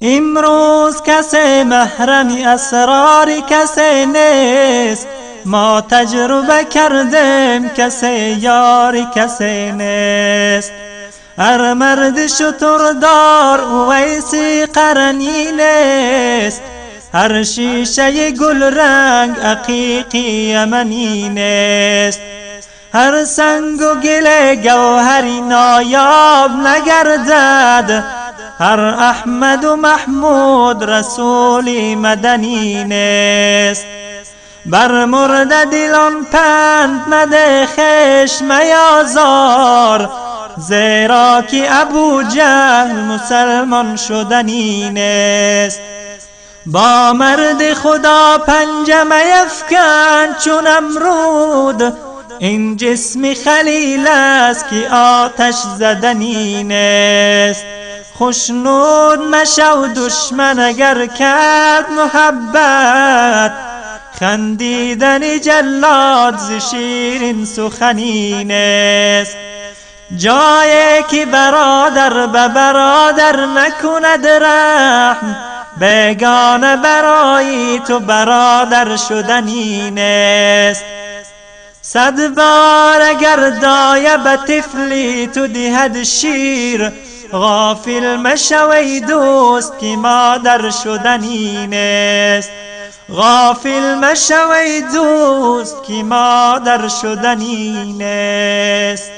امروز کسی محرم اسرار کسی نیست، ما تجربه کردیم کسی یار کسی نیست. هر مرد شتردار اویسی قرنی نیست، هر شیشه گل رنگ عقیقی یمنی نیست. هر سنگ و گل گوهری نایاب نگردد، هر احمد و محمود رسولی مدنی نیست. بر مرده دلان پند مده خشم میازار، زیرا که ابو جهل مسلمان شدنی نیست. با مرد خدا پنجه میفکن چون امرود، این جسم خلیل است که آتش زدنی نیست. خوشنود مشو دشمن اگر کرد محبت، خندیدن جلاد ز شیرین سخنی نیست. جایی که برادر به برادر نکند رحم، بیگانه برای تو برادر شدنی نیست. 100 بار اگر دایه به طفلی تو دهد شیر، غافل مشوی دوست که مادر شدنی نیست. غافل مشوی دوست که مادر شدنی نیست.